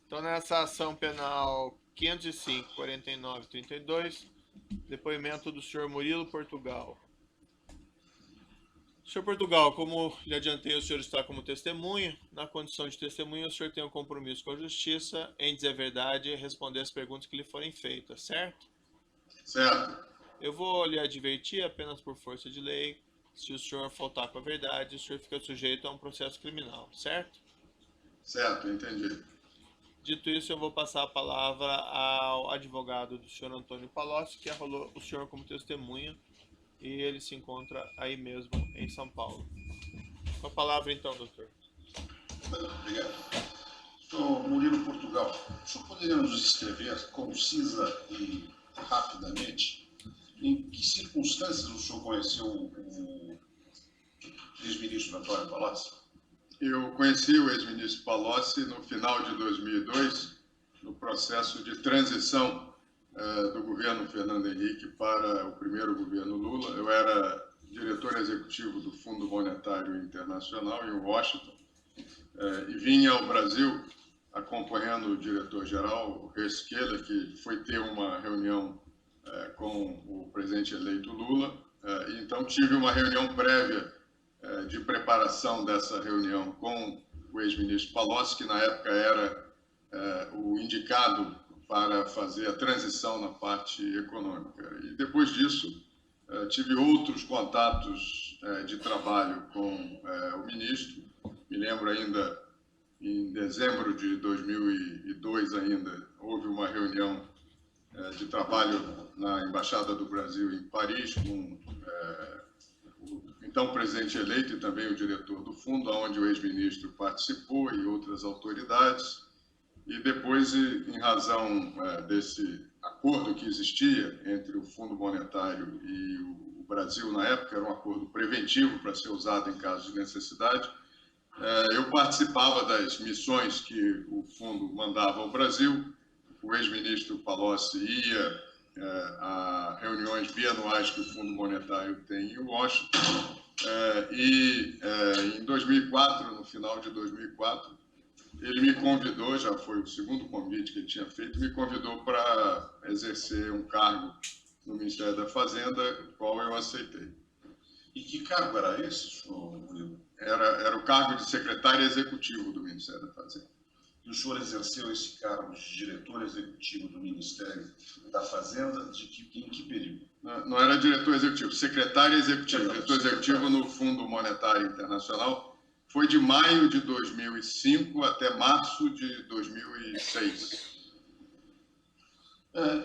Então, nessa ação penal 505, 49, 32, depoimento do senhor Murilo Portugal. Senhor Portugal, como lhe adiantei, o senhor está como testemunha. Na condição de testemunha, o senhor tem um compromisso com a justiça em dizer a verdade e responder as perguntas que lhe forem feitas, certo? Certo. Eu vou lhe advertir apenas por força de lei. Se o senhor faltar com a verdade, o senhor fica sujeito a um processo criminal, certo? Certo, entendi. Dito isso, eu vou passar a palavra ao advogado do senhor Antônio Palocci, que arrolou o senhor como testemunha, e ele se encontra aí mesmo em São Paulo. Com a palavra então, doutor. Obrigado. Sou Murilo Portugal. O senhor poderia nos escrever concisa e rapidamente em que circunstâncias o senhor conheceu o ex-ministro Antônio Palocci? Eu conheci o ex-ministro Palocci no final de 2002, no processo de transição do governo Fernando Henrique para o primeiro governo Lula. Eu era diretor executivo do Fundo Monetário Internacional em Washington e vinha ao Brasil acompanhando o diretor-geral, o Herz Keller, que foi ter uma reunião com o presidente eleito Lula. Então tive uma reunião prévia de preparação dessa reunião com o ex-ministro Palocci, que na época era o indicado para fazer a transição na parte econômica. E depois disso, tive outros contatos de trabalho com o ministro. Me lembro ainda, em dezembro de 2002 ainda, houve uma reunião de trabalho na Embaixada do Brasil em Paris, com o então presidente eleito e também o diretor do fundo, onde o ex-ministro participou e outras autoridades. E depois, em razão desse acordo que existia entre o Fundo Monetário e o Brasil na época, era um acordo preventivo para ser usado em caso de necessidade, eu participava das missões que o fundo mandava ao Brasil. O ex-ministro Palocci ia a reuniões bianuais que o Fundo Monetário tem em Washington. Em 2004, no final de 2004, ele me convidou, já foi o segundo convite que ele tinha feito, me convidou para exercer um cargo no Ministério da Fazenda, qual eu aceitei. E que cargo era esse, senhor Murilo? Era o cargo de secretário executivo do Ministério da Fazenda. E o senhor exerceu esse cargo de diretor executivo do Ministério da Fazenda em que período? Não era diretor executivo, secretário executivo. Diretor executivo no Fundo Monetário Internacional. Foi de maio de 2005 até março de 2006.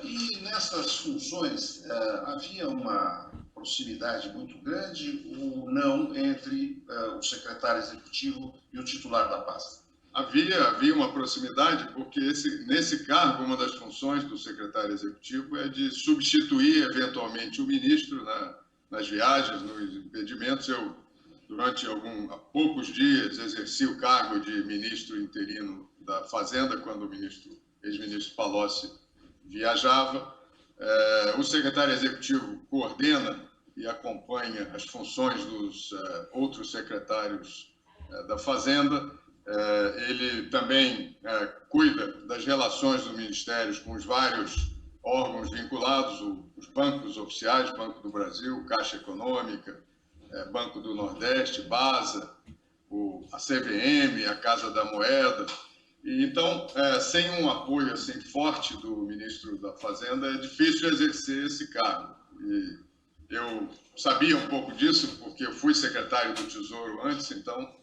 E nessas funções havia uma proximidade muito grande ou não entre o secretário executivo e o titular da pasta? Havia uma proximidade, porque nesse cargo, uma das funções do secretário executivo é de substituir, eventualmente, o ministro nas viagens, nos impedimentos. Eu, durante poucos dias, exerci o cargo de ministro interino da Fazenda, quando o ex-ministro Palocci viajava. O secretário executivo coordena e acompanha as funções dos outros secretários da Fazenda. Ele também cuida das relações do Ministério com os vários órgãos vinculados, os bancos oficiais, Banco do Brasil, Caixa Econômica, Banco do Nordeste, BASA, a CVM, a Casa da Moeda. E, então, sem um apoio assim, forte do ministro da Fazenda, é difícil exercer esse cargo. E eu sabia um pouco disso, porque eu fui secretário do Tesouro antes, então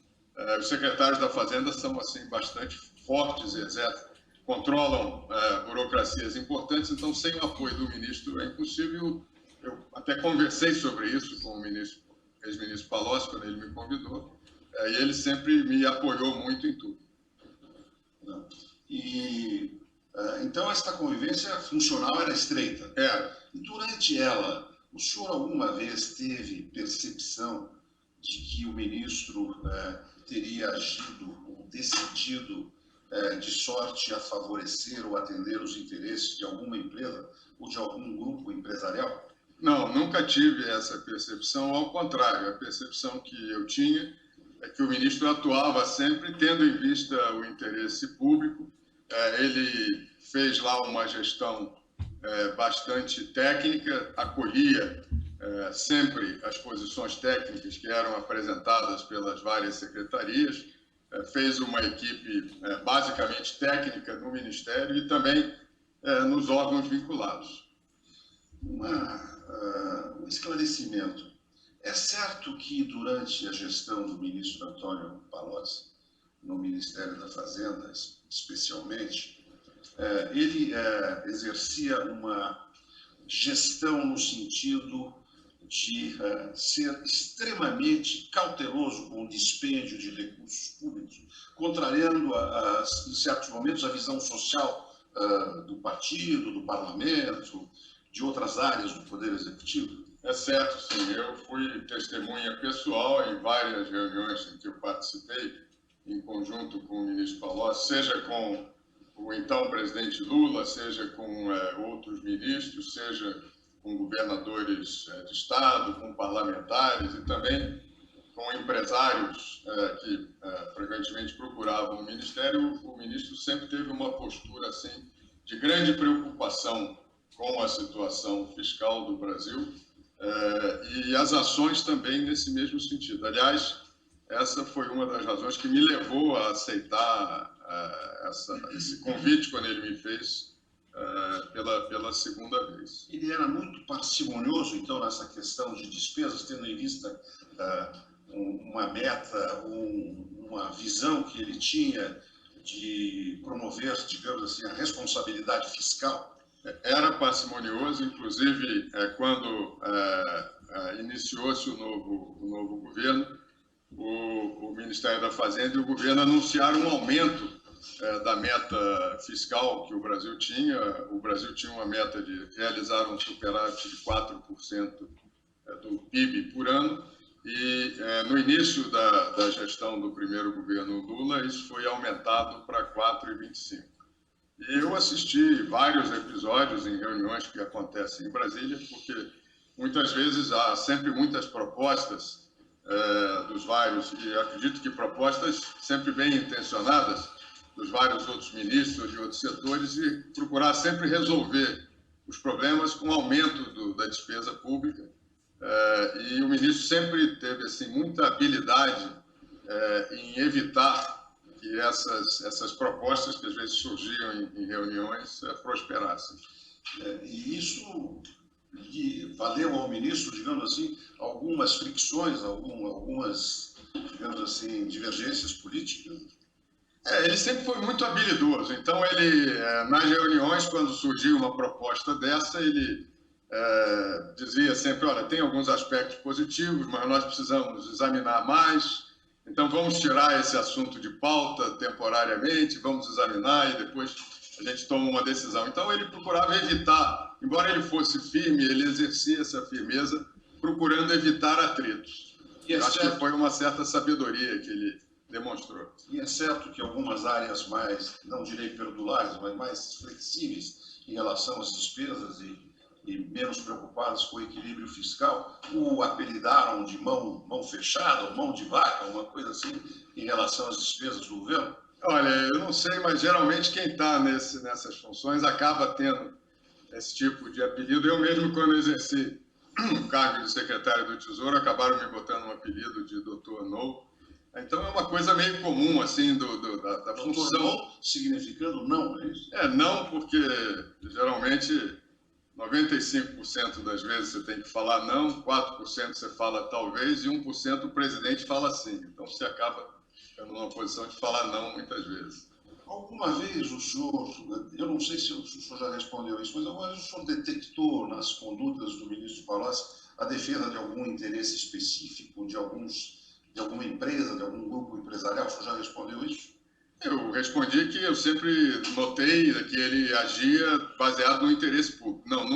os secretários da Fazenda são assim, bastante fortes, controlam burocracias importantes, então, sem o apoio do ministro é impossível. Eu até conversei sobre isso com o ex-ministro Palocci, quando ele me convidou, e ele sempre me apoiou muito em tudo. E então essa convivência funcional era estreita? Era. E durante ela, o senhor alguma vez teve percepção de que o ministro teria agido ou decidido de sorte a favorecer ou atender os interesses de alguma empresa ou de algum grupo empresarial? Não, nunca tive essa percepção, ao contrário, a percepção que eu tinha é que o ministro atuava sempre tendo em vista o interesse público Ele fez lá uma gestão bastante técnica, acolhia sempre as posições técnicas que eram apresentadas pelas várias secretarias, fez uma equipe basicamente técnica no Ministério e também nos órgãos vinculados. Um esclarecimento. É certo que durante a gestão do ministro Antônio Palocci, no Ministério da Fazenda, especialmente, ele exercia uma gestão no sentido de ser extremamente cauteloso com o dispêndio de recursos públicos, contrariando, em certos momentos, a visão social do partido, do parlamento, de outras áreas do Poder Executivo? É certo, sim. Eu fui testemunha pessoal em várias reuniões em que eu participei, em conjunto com o ministro Palocci, seja com o então presidente Lula, seja com outros ministros, seja com governadores de Estado, com parlamentares e também com empresários que frequentemente procuravam o Ministério. O ministro sempre teve uma postura assim, de grande preocupação com a situação fiscal do Brasil e as ações também nesse mesmo sentido. Aliás, essa foi uma das razões que me levou a aceitar esse convite quando ele me fez pela segunda vez. Ele era muito parcimonioso, então, nessa questão de despesas, tendo em vista uma meta, uma visão que ele tinha de promover, digamos assim, a responsabilidade fiscal. Era parcimonioso, inclusive, quando iniciou-se o novo governo, o Ministério da Fazenda e o governo anunciaram um aumento da meta fiscal que o Brasil tinha. O Brasil tinha uma meta de realizar um superávit de 4% do PIB por ano, e no início da gestão do primeiro governo Lula, isso foi aumentado para 4,25%. E eu assisti vários episódios em reuniões que acontecem em Brasília, porque muitas vezes há sempre muitas propostas dos vários, e acredito que propostas sempre bem intencionadas, dos vários outros ministros de outros setores, e procurar sempre resolver os problemas com aumento da despesa pública. E o ministro sempre teve assim, muita habilidade em evitar que essas propostas que às vezes surgiam em reuniões prosperassem. E isso valeu ao ministro, digamos assim, algumas fricções, algumas, digamos assim, divergências políticas? Ele sempre foi muito habilidoso. Então, ele, nas reuniões, quando surgia uma proposta dessa, ele dizia sempre, olha, tem alguns aspectos positivos, mas nós precisamos examinar mais. Então, vamos tirar esse assunto de pauta temporariamente, vamos examinar e depois a gente toma uma decisão. Então, ele procurava evitar, embora ele fosse firme, ele exercia essa firmeza, procurando evitar atritos. Acho que foi uma certa sabedoria que ele demonstrou. E é certo que algumas áreas mais, não direi perdulares, mas mais flexíveis em relação às despesas e menos preocupadas com o equilíbrio fiscal, o apelidaram de mão fechada, ou mão de vaca, uma coisa assim, em relação às despesas do governo? Olha, eu não sei, mas geralmente quem está nessas funções acaba tendo esse tipo de apelido. Eu mesmo, quando exerci o cargo de secretário do Tesouro, acabaram me botando um apelido de doutor No. Então é uma coisa meio comum, assim, da função. No significando não, é isso? Não, porque geralmente 95% das vezes você tem que falar não, 4% você fala talvez e 1% o presidente fala sim. Então você acaba ficando numa posição de falar não muitas vezes. Alguma vez o senhor, eu não sei se o senhor já respondeu isso, mas alguma vez o senhor detectou nas condutas do ministro Palocci a defesa de algum interesse específico, de alguma empresa, de algum grupo empresarial? O senhor já respondeu isso? Eu respondi que eu sempre notei que ele agia baseado no interesse público. Não,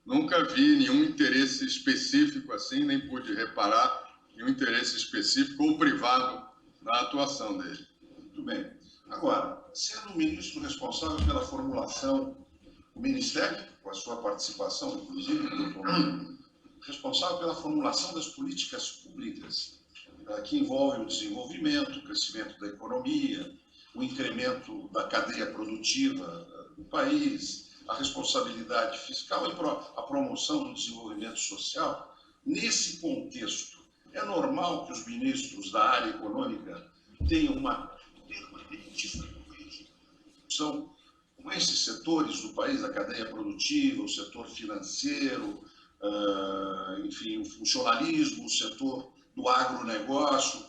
nunca vi nenhum interesse específico assim, nem pude reparar nenhum interesse específico ou privado na atuação dele. Muito bem. Agora, sendo o ministro responsável pela formulação, o Ministério, com a sua participação, inclusive, doutor, responsável pela formulação das políticas públicas, que envolve o desenvolvimento, o crescimento da economia, o incremento da cadeia produtiva do país, a responsabilidade fiscal e a promoção do desenvolvimento social. Nesse contexto, é normal que os ministros da área econômica tenham uma permanente preocupação com esses setores do país, a cadeia produtiva, o setor financeiro, enfim, o funcionalismo, o setor do agronegócio,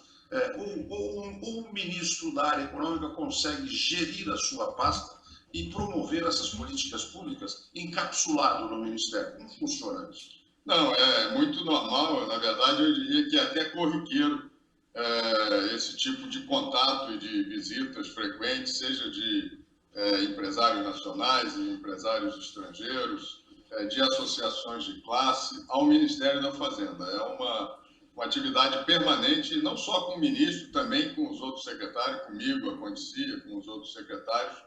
ou o ministro da área econômica consegue gerir a sua pasta e promover essas políticas públicas encapsulado no Ministério? Como funciona isso? Não, é muito normal, na verdade eu diria que é até corriqueiro esse tipo de contato e de visitas frequentes, seja de empresários nacionais e empresários estrangeiros, de associações de classe, ao Ministério da Fazenda. É uma atividade permanente, não só com o ministro, também com os outros secretários, comigo acontecia, com os outros secretários.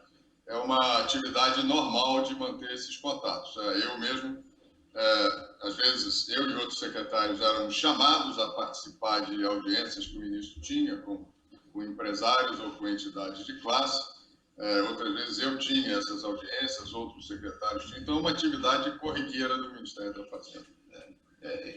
É uma atividade normal de manter esses contatos. Eu mesmo, às vezes, eu e outros secretários éramos chamados a participar de audiências que o ministro tinha com empresários ou com entidades de classe. Outras vezes eu tinha essas audiências, outros secretários tinham. Então, é uma atividade corriqueira do Ministério da Fazenda.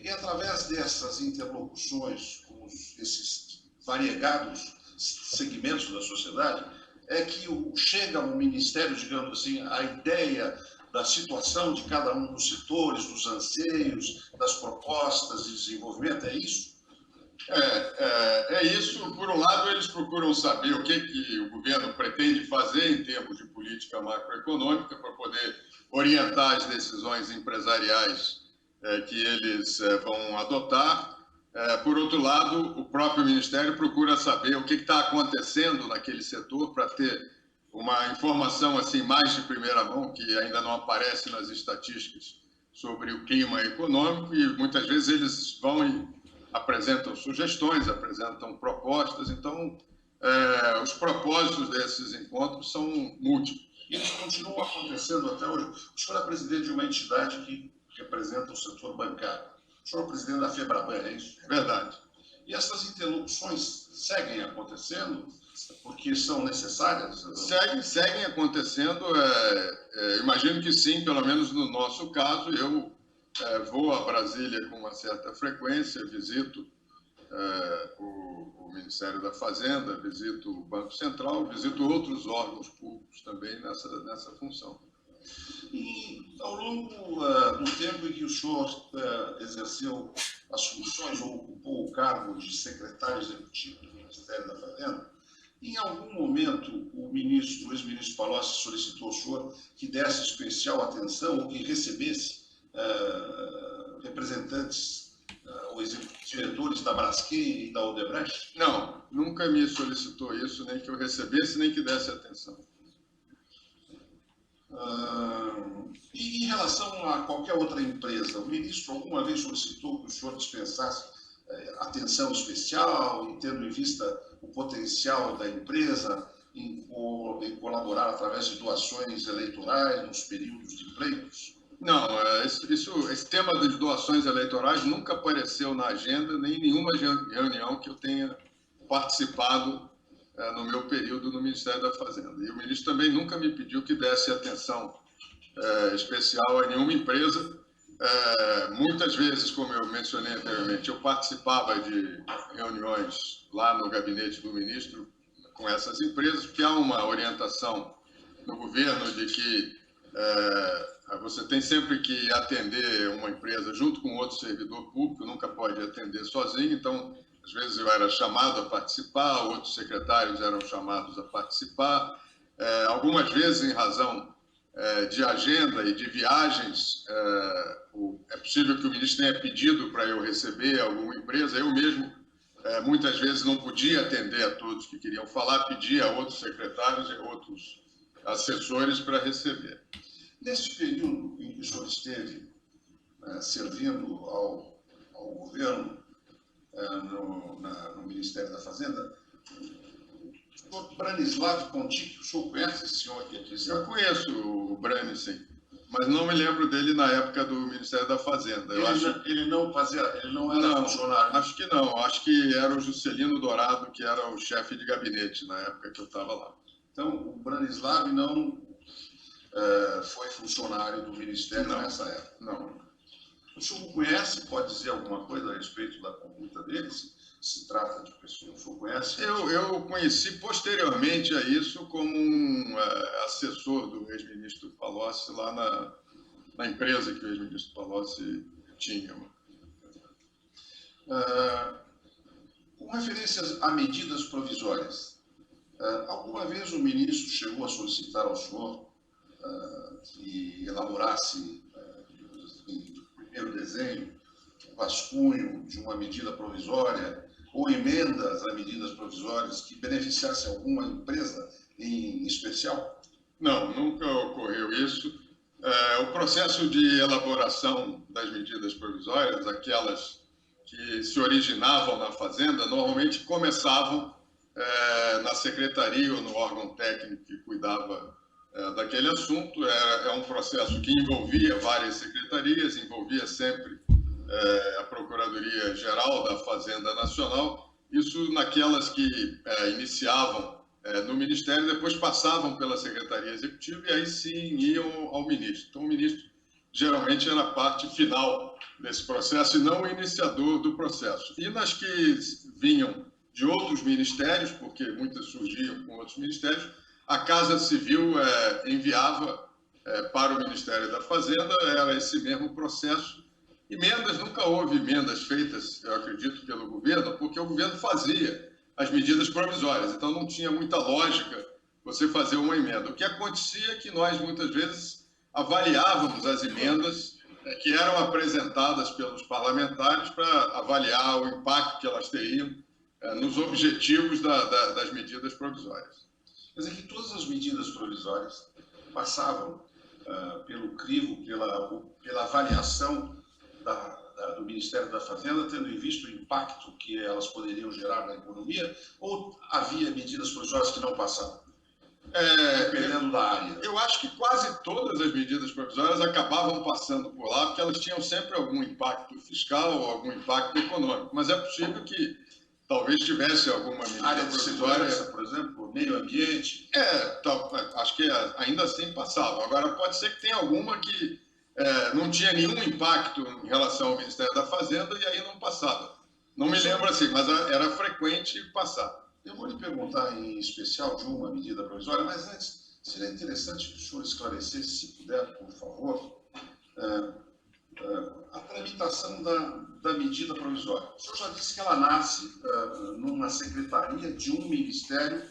E através dessas interlocuções com esses variegados segmentos da sociedade, é que chega ao Ministério, digamos assim, a ideia da situação de cada um dos setores, dos anseios, das propostas de desenvolvimento, é isso? É isso. Por um lado, eles procuram saber o que o governo pretende fazer em termos de política macroeconômica para poder orientar as decisões empresariais que eles vão adotar. Por outro lado, o próprio Ministério procura saber o que está acontecendo naquele setor para ter uma informação assim mais de primeira mão, que ainda não aparece nas estatísticas, sobre o clima econômico, e muitas vezes eles vão e apresentam sugestões, apresentam propostas. Então, os propósitos desses encontros são múltiplos. E eles continuam acontecendo até hoje. O senhor é presidente de uma entidade que representa o setor bancário. O senhor é presidente da FEBRABAN, é isso? Verdade. E essas interlocuções seguem acontecendo porque são necessárias? Seguem acontecendo. Imagino que sim, pelo menos no nosso caso. Eu vou a Brasília com uma certa frequência, visito o Ministério da Fazenda, visito o Banco Central, visito outros órgãos públicos também nessa função. E ao longo do tempo em que o senhor exerceu as funções ou ocupou o cargo de secretário executivo do Ministério da Fazenda, em algum momento o ex-ministro Palocci solicitou ao senhor que desse especial atenção ou que recebesse representantes ou diretores da Braskem e da Odebrecht? Não, nunca me solicitou isso, nem que eu recebesse, nem que desse atenção. E em relação a qualquer outra empresa, o ministro alguma vez solicitou que o senhor dispensasse atenção especial, e tendo em vista o potencial da empresa em colaborar através de doações eleitorais nos períodos de pleitos? Não, esse tema das doações eleitorais nunca apareceu na agenda, nem em nenhuma reunião que eu tenha participado no meu período no Ministério da Fazenda. E o ministro também nunca me pediu que desse atenção especial a nenhuma empresa. Muitas vezes, como eu mencionei anteriormente, eu participava de reuniões lá no gabinete do ministro com essas empresas, porque há uma orientação no governo de que você tem sempre que atender uma empresa junto com outro servidor público, nunca pode atender sozinho. Então, às vezes eu era chamado a participar, outros secretários eram chamados a participar. Algumas vezes, em razão de agenda e de viagens, é possível que o ministro tenha pedido para eu receber alguma empresa. Eu mesmo, muitas vezes, não podia atender a todos que queriam falar, pedia a outros secretários e outros assessores para receber. Nesse período em que o senhor esteve servindo ao governo no Ministério da Fazenda, o senhor Branislav Contic, o senhor conhece esse senhor aqui? Eu conheço o Brani, sim, mas não me lembro dele na época do Ministério da Fazenda. Ele não era funcionário? Acho que não. Acho que era o Juscelino Dourado, que era o chefe de gabinete na época que eu estava lá. Então, o Branislav não foi funcionário do Ministério nessa época. Não. O senhor o conhece? Pode dizer alguma coisa a respeito da conduta dele? Se trata de pessoa que o senhor conhece? Eu conheci posteriormente a isso como um assessor do ex-ministro Palocci lá na empresa que o ex-ministro Palocci tinha. Com referências a medidas provisórias, alguma vez o ministro chegou a solicitar ao senhor que elaborasse, em primeiro desenho, um rascunho de uma medida provisória ou emendas a medidas provisórias que beneficiasse alguma empresa em especial? Não, nunca ocorreu isso. O processo de elaboração das medidas provisórias, aquelas que se originavam na Fazenda, normalmente começavam na secretaria ou no órgão técnico que cuidava daquele assunto. É um processo que envolvia várias secretarias, envolvia sempre a Procuradoria-Geral da Fazenda Nacional, isso naquelas que iniciavam no Ministério, depois passavam pela Secretaria Executiva e aí sim iam ao ministro. Então, o ministro geralmente era a parte final desse processo e não o iniciador do processo. E nas que vinham de outros ministérios, porque muitas surgiam com outros ministérios, a Casa Civil enviava para o Ministério da Fazenda, era esse mesmo processo. Emendas, nunca houve emendas feitas, eu acredito, pelo governo, porque o governo fazia as medidas provisórias, então não tinha muita lógica você fazer uma emenda. O que acontecia é que nós, muitas vezes, avaliávamos as emendas que eram apresentadas pelos parlamentares para avaliar o impacto que elas teriam nos objetivos das medidas provisórias. Quer dizer que todas as medidas provisórias passavam pelo crivo, pela avaliação do Ministério da Fazenda, tendo em vista o impacto que elas poderiam gerar na economia, ou havia medidas provisórias que não passavam? Dependendo da área. Eu acho que quase todas as medidas provisórias acabavam passando por lá, porque elas tinham sempre algum impacto fiscal ou algum impacto econômico. Mas é possível que talvez tivesse alguma medida área de provisória, segurança, por exemplo, meio ambiente. Acho que ainda assim passavam. Agora, pode ser que tenha alguma que não tinha nenhum impacto em relação ao Ministério da Fazenda e aí não passava. Não me lembro assim, mas era frequente passar. Eu vou lhe perguntar em especial de uma medida provisória, mas antes, seria interessante que o senhor esclarecesse, se puder, por favor, a tramitação da medida provisória. O senhor já disse que ela nasce numa secretaria de um ministério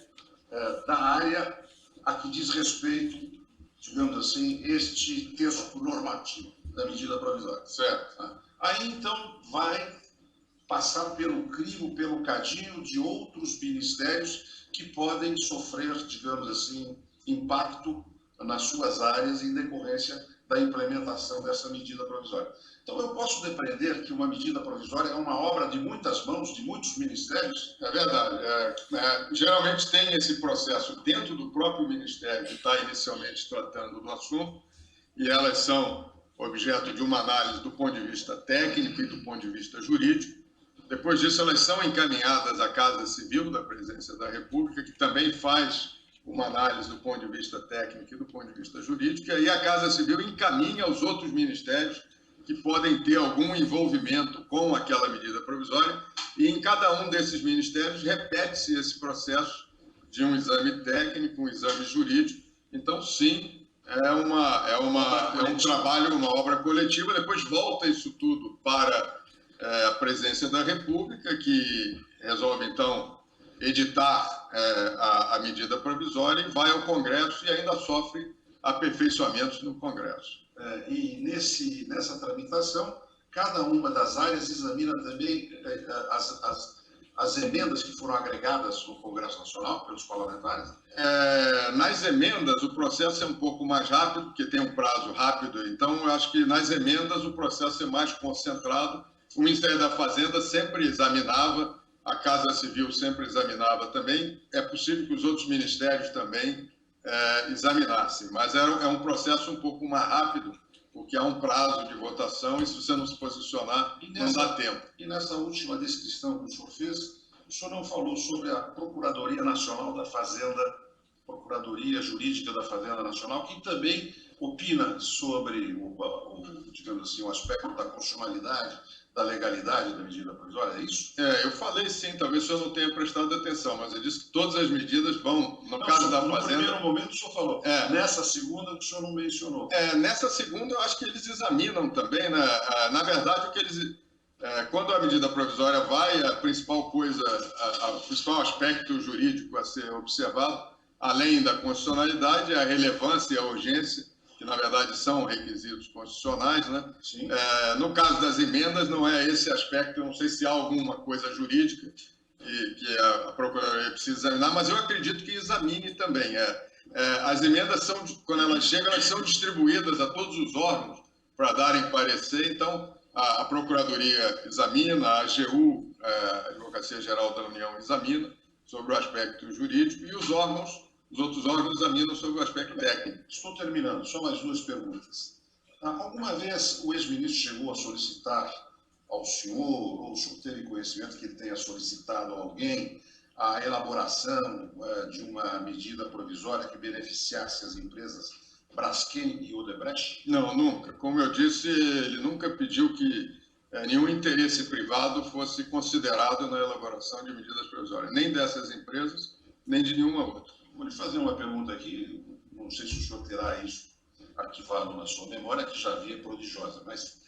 da área a que diz respeito, digamos assim, este texto normativo da medida provisória. Certo. Aí, então, vai passar pelo crivo, pelo cadinho de outros ministérios que podem sofrer, digamos assim, impacto nas suas áreas em decorrência da implementação dessa medida provisória. Então, eu posso depreender que uma medida provisória é uma obra de muitas mãos, de muitos ministérios? É verdade. Geralmente tem esse processo dentro do próprio ministério que está inicialmente tratando do assunto e elas são objeto de uma análise do ponto de vista técnico e do ponto de vista jurídico. Depois disso, elas são encaminhadas à Casa Civil da Presidência da República, que também faz uma análise do ponto de vista técnico e do ponto de vista jurídico, e aí a Casa Civil encaminha aos outros ministérios que podem ter algum envolvimento com aquela medida provisória, e em cada um desses ministérios repete-se esse processo de um exame técnico, um exame jurídico. Então, sim, é um trabalho, uma obra coletiva. Depois volta isso tudo para a Presidência da República, que resolve, então, editar a medida provisória e vai ao Congresso e ainda sofre aperfeiçoamentos no Congresso. E nessa tramitação, cada uma das áreas examina também as emendas que foram agregadas no Congresso Nacional pelos parlamentares? Nas emendas, o processo é um pouco mais rápido, porque tem um prazo rápido. Então, eu acho que nas emendas o processo é mais concentrado. O Ministério da Fazenda sempre examinava, a Casa Civil sempre examinava também. É possível que os outros ministérios também examinassem, mas é um processo um pouco mais rápido, porque há um prazo de votação e se você não se posicionar, não dá tempo. E nessa última descrição que o senhor fez, o senhor não falou sobre a Procuradoria Nacional da Fazenda Procuradoria Jurídica da Fazenda Nacional, que também opina sobre digamos assim, o aspecto da constitucionalidade, da legalidade da medida provisória, é isso? Eu falei sim, talvez o senhor não tenha prestado atenção, mas eu disse que todas as medidas vão, no caso da Fazenda... No primeiro momento o senhor falou, nessa segunda o senhor não mencionou. Nessa segunda eu acho que eles examinam também, né? Na verdade, o que eles... quando a medida provisória vai, a principal coisa, o principal aspecto jurídico a ser observado, além da constitucionalidade, é a relevância e a urgência, que na verdade são requisitos constitucionais, né? Sim. No caso das emendas, não é esse aspecto, eu não sei se há alguma coisa jurídica que a Procuradoria precisa examinar, mas eu acredito que examine também. As emendas, quando elas chegam, elas são distribuídas a todos os órgãos para darem parecer, então a Procuradoria examina, a AGU, a Advocacia Geral da União, examina sobre o aspecto jurídico e os outros órgãos examinam sobre o aspecto técnico. Estou terminando, só mais duas perguntas. Alguma vez o ex-ministro chegou a solicitar ao senhor, ou o senhor teve conhecimento que ele tenha solicitado a alguém a elaboração de uma medida provisória que beneficiasse as empresas Braskem e Odebrecht? Não, nunca. Como eu disse, ele nunca pediu que nenhum interesse privado fosse considerado na elaboração de medidas provisórias, nem dessas empresas, nem de nenhuma outra. Vou lhe fazer uma pergunta aqui, não sei se o senhor terá isso arquivado na sua memória, que já vi é prodigiosa, mas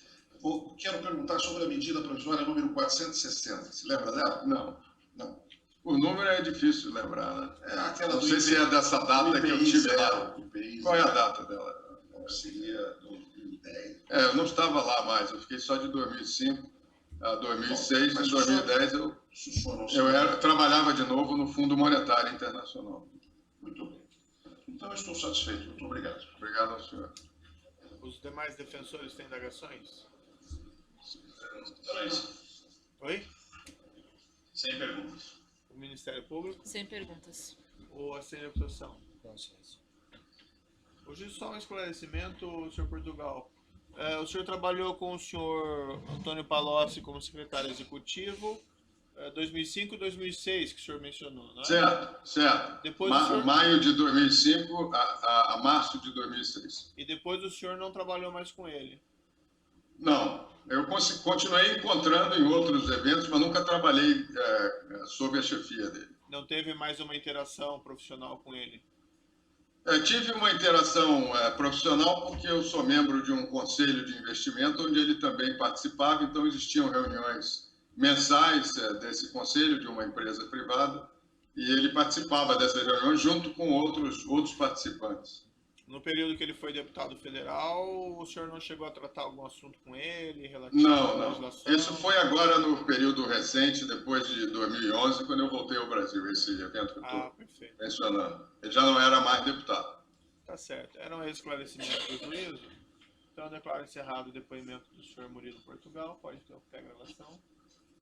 quero perguntar sobre a medida provisória número 460. Se lembra dela? Não. Não. O número é difícil de lembrar, né? Aquela não sei se é dessa data que eu tive lá. Qual é a data dela? Seria 2010. Eu não estava lá mais, eu fiquei só de 2005 a 2006. Em 2010 eu trabalhava de novo no Fundo Monetário Internacional. Muito bem. Então, eu estou satisfeito. Muito obrigado. Obrigado ao senhor. Os demais defensores têm indagações? Então é isso. Oi? Sem perguntas. O Ministério Público? Sem perguntas. Ou a acusação? Hoje só um esclarecimento, senhor Portugal. O senhor trabalhou com o senhor Antônio Palocci como secretário executivo 2005 e 2006, que o senhor mencionou, não é? Certo. Depois senhor... Maio de 2005 a março de 2006. E depois o senhor não trabalhou mais com ele? Não. Eu continuei encontrando em outros eventos, mas nunca trabalhei sob a chefia dele. Não teve mais uma interação profissional com ele? Tive uma interação profissional porque eu sou membro de um conselho de investimento onde ele também participava, então existiam reuniões mensais desse conselho de uma empresa privada e ele participava dessas reuniões junto com outros participantes. No período que ele foi deputado federal, o senhor não chegou a tratar algum assunto com ele relativo não, à legislação? Isso foi agora no período recente, depois de 2011, quando eu voltei ao Brasil, esse evento que eu estou mencionando. Ele já não era mais deputado. Tá certo. Era um esclarecimento do juízo. Então, eu declaro encerrado o depoimento do senhor Murilo Portugal. Pode ter a gravação.